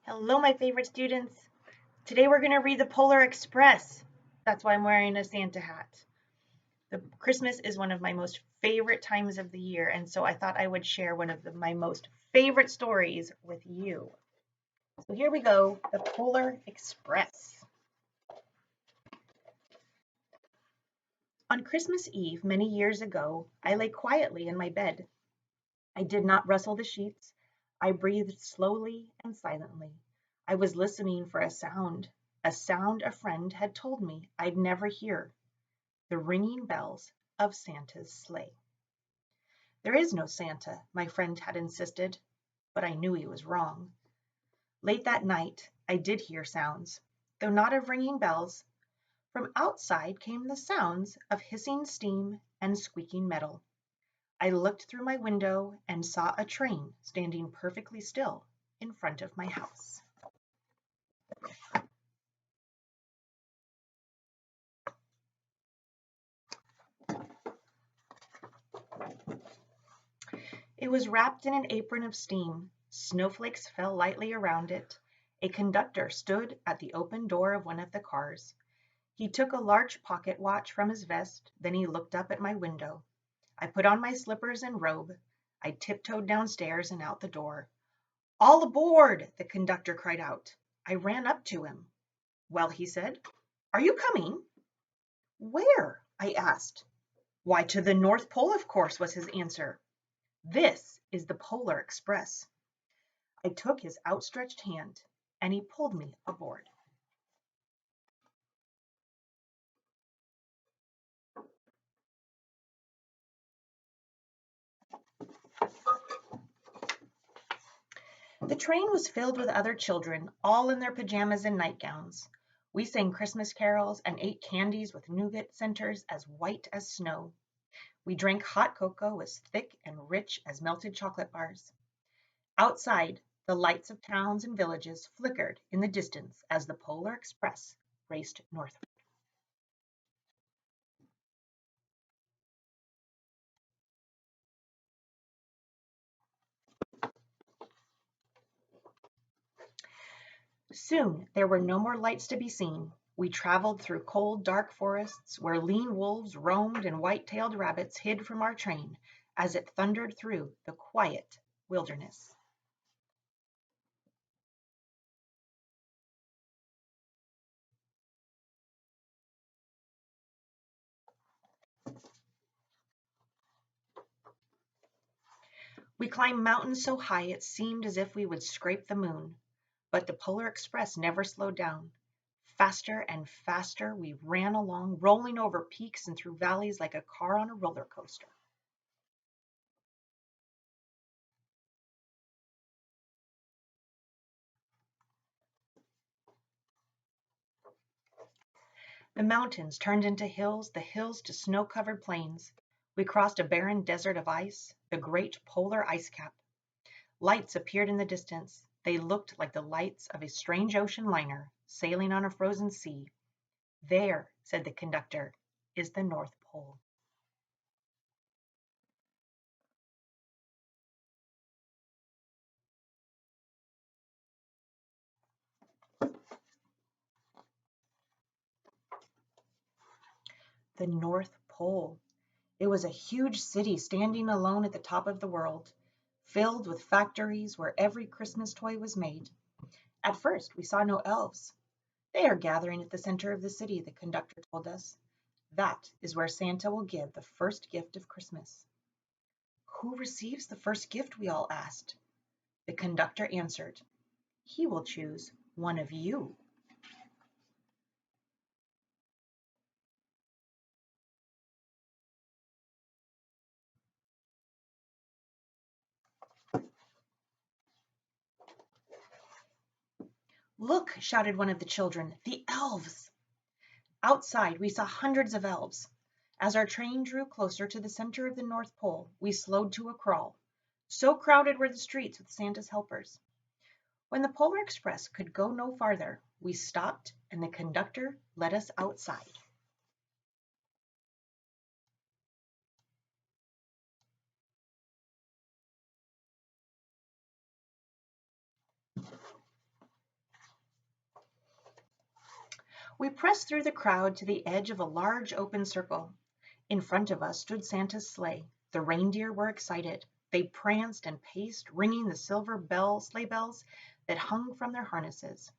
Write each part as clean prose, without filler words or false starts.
Hello, my favorite students. Today we're going to read the Polar Express. That's why I'm wearing a Santa hat. The Christmas is one of my most favorite times of the year, and so I thought I would share one of my most favorite stories with you. So here we go, the Polar Express. On Christmas Eve, many years ago, I lay quietly in my bed. I did not rustle the sheets. I breathed slowly and silently. I was listening for a sound a friend had told me I'd never hear, the ringing bells of Santa's sleigh. There is no Santa, my friend had insisted, but I knew he was wrong. Late that night, I did hear sounds, though not of ringing bells. From outside came the sounds of hissing steam and squeaking metal. I looked through my window and saw a train standing perfectly still in front of my house. It was wrapped in an apron of steam. Snowflakes fell lightly around it. A conductor stood at the open door of one of the cars. He took a large pocket watch from his vest, then he looked up at my window. I put on my slippers and robe. I tiptoed downstairs and out the door. "All aboard!" the conductor cried out. I ran up to him. "Well," he said, "are you coming?" "Where?" I asked. "Why, to the North Pole, of course," was his answer. "This is the Polar Express." I took his outstretched hand, and he pulled me aboard. The train was filled with other children, all in their pajamas and nightgowns. We sang Christmas carols and ate candies with nougat centers as white as snow. We drank hot cocoa as thick and rich as melted chocolate bars. Outside, the lights of towns and villages flickered in the distance as the Polar Express raced northward. Soon there were no more lights to be seen. We traveled through cold, dark forests where lean wolves roamed and white-tailed rabbits hid from our train as it thundered through the quiet wilderness. We climbed mountains so high it seemed as if we would scrape the moon. But the Polar Express never slowed down. Faster and faster we ran along, rolling over peaks and through valleys like a car on a roller coaster. The mountains turned into hills, the hills to snow-covered plains. We crossed a barren desert of ice, the great polar ice cap. Lights appeared in the distance. They looked like the lights of a strange ocean liner sailing on a frozen sea. "There," said the conductor, "is the North Pole." The North Pole. It was a huge city standing alone at the top of the world, filled with factories where every Christmas toy was made. At first, we saw no elves. "They are gathering at the center of the city," the conductor told us. "That is where Santa will give the first gift of Christmas." "Who receives the first gift?" we all asked. The conductor answered, "He will choose one of you." "Look," shouted one of the children, "the elves!" Outside, we saw hundreds of elves. As our train drew closer to the center of the North Pole, we slowed to a crawl. So crowded were the streets with Santa's helpers. When the Polar Express could go no farther, we stopped and the conductor led us outside. We pressed through the crowd to the edge of a large open circle. In front of us stood Santa's sleigh. The reindeer were excited. They pranced and paced, ringing the silver sleigh bells that hung from their harnesses.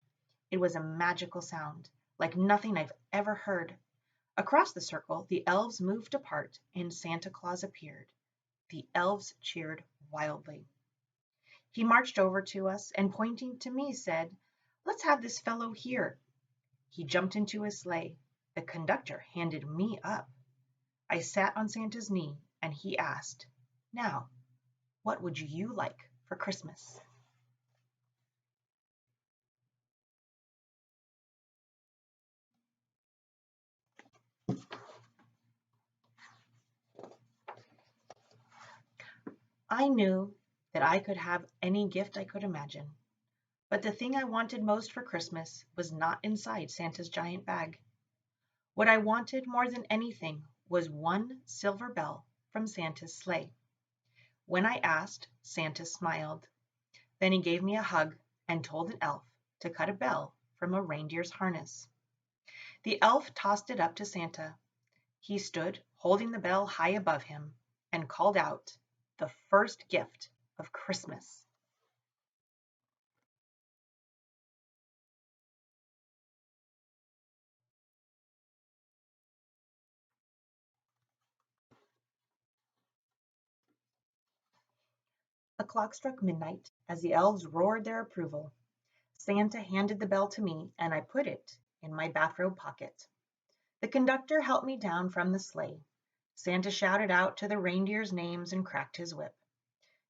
It was a magical sound, like nothing I've ever heard. Across the circle, the elves moved apart and Santa Claus appeared. The elves cheered wildly. He marched over to us and pointing to me said, "Let's have this fellow here." He jumped into his sleigh. The conductor handed me up. I sat on Santa's knee and he asked, "Now, what would you like for Christmas?" I knew that I could have any gift I could imagine, but the thing I wanted most for Christmas was not inside Santa's giant bag. What I wanted more than anything was one silver bell from Santa's sleigh. When I asked, Santa smiled. Then he gave me a hug and told an elf to cut a bell from a reindeer's harness. The elf tossed it up to Santa. He stood, holding the bell high above him, and called out, "The first gift of Christmas." A clock struck midnight as the elves roared their approval. Santa handed the bell to me, and I put it in my bathrobe pocket. The conductor helped me down from the sleigh. Santa shouted out to the reindeers' names and cracked his whip.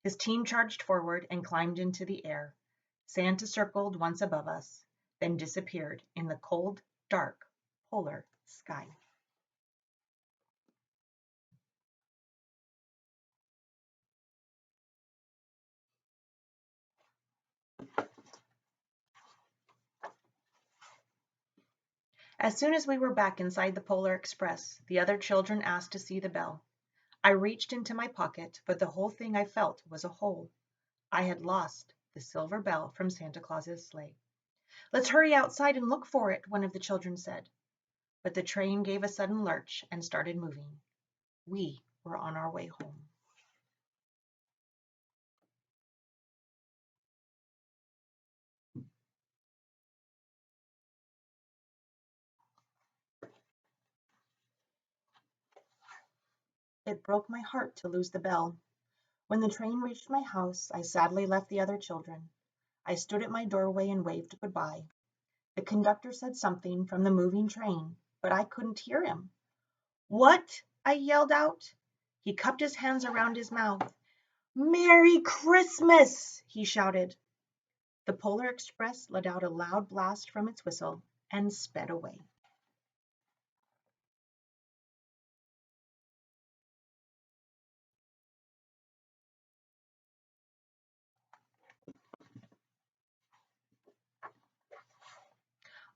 His team charged forward and climbed into the air. Santa circled once above us, then disappeared in the cold, dark, polar sky. As soon as we were back inside the Polar Express, the other children asked to see the bell. I reached into my pocket, but the whole thing I felt was a hole. I had lost the silver bell from Santa Claus's sleigh. "Let's hurry outside and look for it," one of the children said. But the train gave a sudden lurch and started moving. We were on our way home. It broke my heart to lose the bell. When the train reached my house, I sadly left the other children. I stood at my doorway and waved goodbye. The conductor said something from the moving train, but I couldn't hear him. "What?" I yelled out. He cupped his hands around his mouth. "Merry Christmas!" he shouted. The Polar Express let out a loud blast from its whistle and sped away.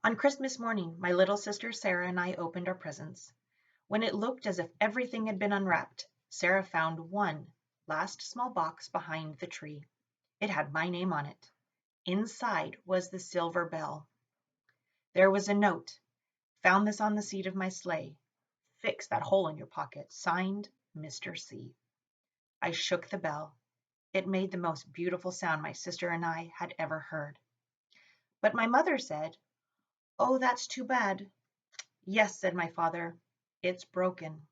On Christmas morning, my little sister Sarah and I opened our presents. When it looked as if everything had been unwrapped, Sarah found one last small box behind the tree. It had my name on it. Inside was the silver bell. There was a note. "Found this on the seat of my sleigh. Fix that hole in your pocket. Signed, Mr. C." I shook the bell. It made the most beautiful sound my sister and I had ever heard. But my mother said, "Oh, that's too bad." "Yes," said my father, "it's broken."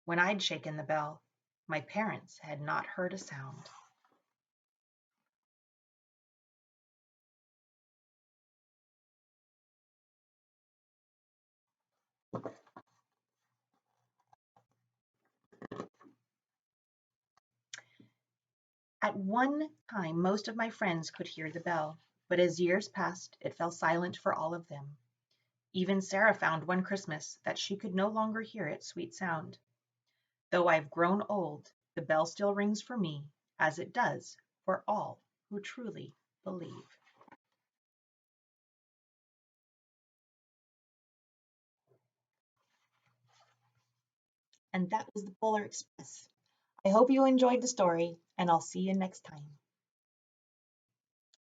When I'd shaken the bell, my parents had not heard a sound. At one time, most of my friends could hear the bell, but as years passed, it fell silent for all of them. Even Sarah found one Christmas that she could no longer hear its sweet sound. Though I've grown old, the bell still rings for me, as it does for all who truly believe. And that was the Polar Express. I hope you enjoyed the story, and I'll see you next time.